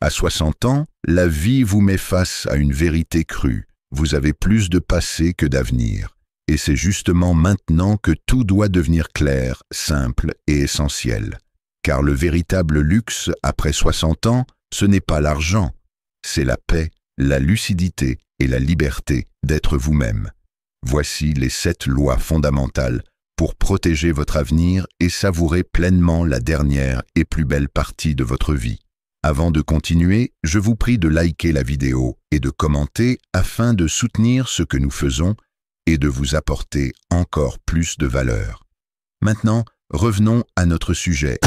À 60 ans, la vie vous met face à une vérité crue. Vous avez plus de passé que d'avenir. Et c'est justement maintenant que tout doit devenir clair, simple et essentiel. Car le véritable luxe, après 60 ans, ce n'est pas l'argent. C'est la paix, la lucidité et la liberté d'être vous-même. Voici les 7 lois fondamentales pour protéger votre avenir et savourer pleinement la dernière et plus belle partie de votre vie. Avant de continuer, je vous prie de liker la vidéo et de commenter afin de soutenir ce que nous faisons et de vous apporter encore plus de valeur. Maintenant, revenons à notre sujet.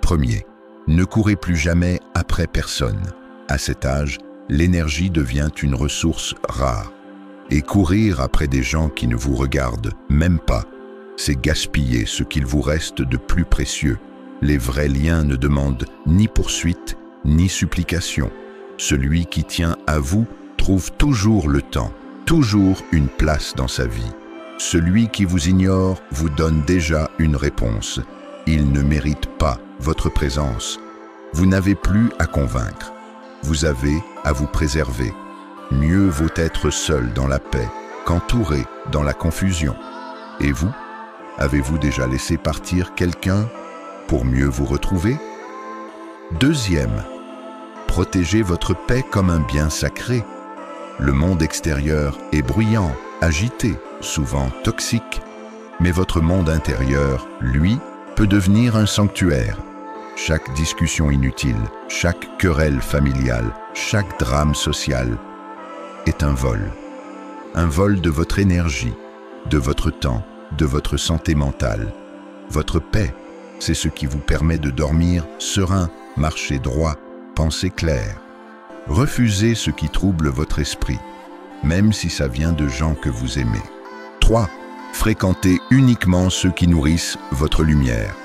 Premier, ne courez plus jamais après personne. À cet âge, l'énergie devient une ressource rare. Et courir après des gens qui ne vous regardent même pas, c'est gaspiller ce qu'il vous reste de plus précieux. Les vrais liens ne demandent ni poursuite, ni supplication. Celui qui tient à vous trouve toujours le temps, toujours une place dans sa vie. Celui qui vous ignore vous donne déjà une réponse. Il ne mérite pas votre présence. Vous n'avez plus à convaincre. Vous avez à vous préserver. Mieux vaut être seul dans la paix qu'entouré dans la confusion. Et vous, avez-vous déjà laissé partir quelqu'un pour mieux vous retrouver? Deuxième, protégez votre paix comme un bien sacré. Le monde extérieur est bruyant, agité, souvent toxique, mais votre monde intérieur, lui, peut devenir un sanctuaire. Chaque discussion inutile, chaque querelle familiale, chaque drame social est un vol de votre énergie, de votre temps, de votre santé mentale. Votre paix, c'est ce qui vous permet de dormir serein, marcher droit, penser clair. Refusez ce qui trouble votre esprit, même si ça vient de gens que vous aimez. 3. Fréquentez uniquement ceux qui nourrissent votre lumière.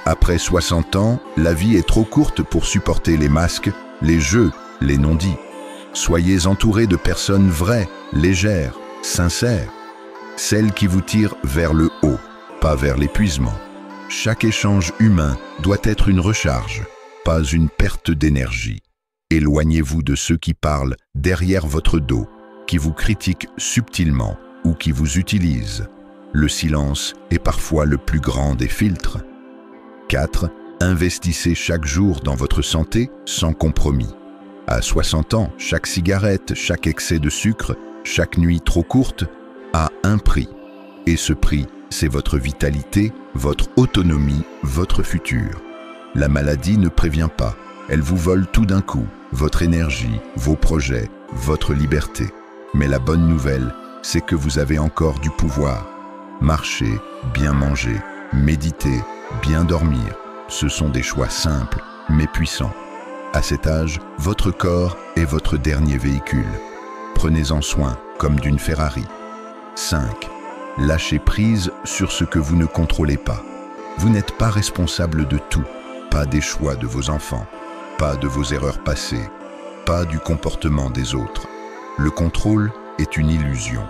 Après 60 ans, la vie est trop courte pour supporter les masques, les jeux, les non-dits. Soyez entourés de personnes vraies, légères, sincères. Celles qui vous tirent vers le haut, pas vers l'épuisement. Chaque échange humain doit être une recharge, pas une perte d'énergie. Éloignez-vous de ceux qui parlent derrière votre dos, qui vous critiquent subtilement ou qui vous utilisent. Le silence est parfois le plus grand des filtres. 4. Investissez chaque jour dans votre santé sans compromis. À 60 ans, chaque cigarette, chaque excès de sucre, chaque nuit trop courte a un prix. Et ce prix, c'est votre vitalité, votre autonomie, votre futur. La maladie ne prévient pas. Elle vous vole tout d'un coup, votre énergie, vos projets, votre liberté. Mais la bonne nouvelle, c'est que vous avez encore du pouvoir. Marcher, bien manger, méditer, bien dormir, ce sont des choix simples, mais puissants. À cet âge, votre corps est votre dernier véhicule. Prenez-en soin comme d'une Ferrari. 5. Lâchez prise sur ce que vous ne contrôlez pas. Vous n'êtes pas responsable de tout, pas des choix de vos enfants, pas de vos erreurs passées, pas du comportement des autres. Le contrôle est une illusion,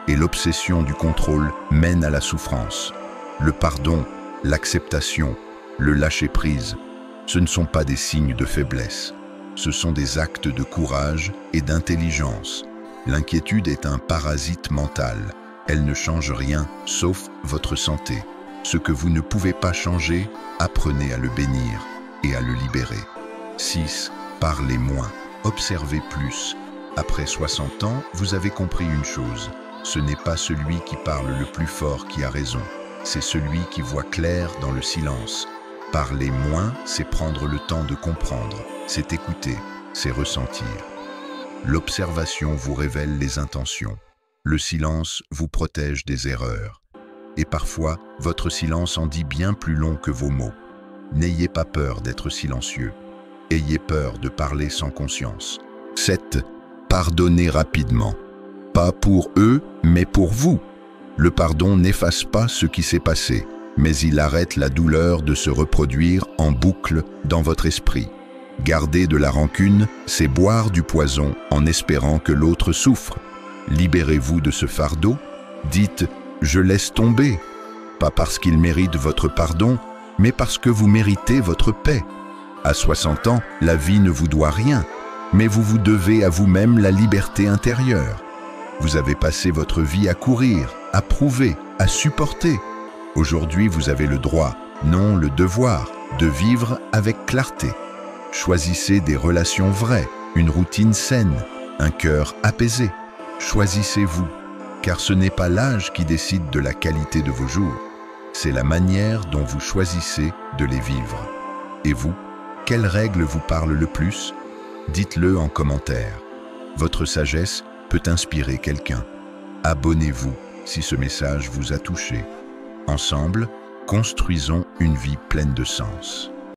et l'obsession du contrôle mène à la souffrance. Le pardon, l'acceptation, le lâcher-prise, ce ne sont pas des signes de faiblesse. Ce sont des actes de courage et d'intelligence. L'inquiétude est un parasite mental. Elle ne change rien, sauf votre santé. Ce que vous ne pouvez pas changer, apprenez à le bénir et à le libérer. 6. Parlez moins, observez plus. Après 60 ans, vous avez compris une chose. Ce n'est pas celui qui parle le plus fort qui a raison. C'est celui qui voit clair dans le silence. Parler moins, c'est prendre le temps de comprendre. C'est écouter, c'est ressentir. L'observation vous révèle les intentions. Le silence vous protège des erreurs. Et parfois, votre silence en dit bien plus long que vos mots. N'ayez pas peur d'être silencieux. Ayez peur de parler sans conscience. 7. Pardonnez rapidement. Pas pour eux, mais pour vous. Le pardon n'efface pas ce qui s'est passé, mais il arrête la douleur de se reproduire en boucle dans votre esprit. Garder de la rancune, c'est boire du poison en espérant que l'autre souffre. Libérez-vous de ce fardeau. Dites « je laisse tomber », pas parce qu'il mérite votre pardon, mais parce que vous méritez votre paix. À 60 ans, la vie ne vous doit rien, mais vous vous devez à vous-même la liberté intérieure. Vous avez passé votre vie à courir, à prouver, à supporter. Aujourd'hui, vous avez le droit, non le devoir, de vivre avec clarté. Choisissez des relations vraies, une routine saine, un cœur apaisé. Choisissez-vous, car ce n'est pas l'âge qui décide de la qualité de vos jours, c'est la manière dont vous choisissez de les vivre. Et vous, quelle règle vous parle le plus? Dites-le en commentaire. Votre sagesse peut inspirer quelqu'un. Abonnez-vous si ce message vous a touché. Ensemble, construisons une vie pleine de sens.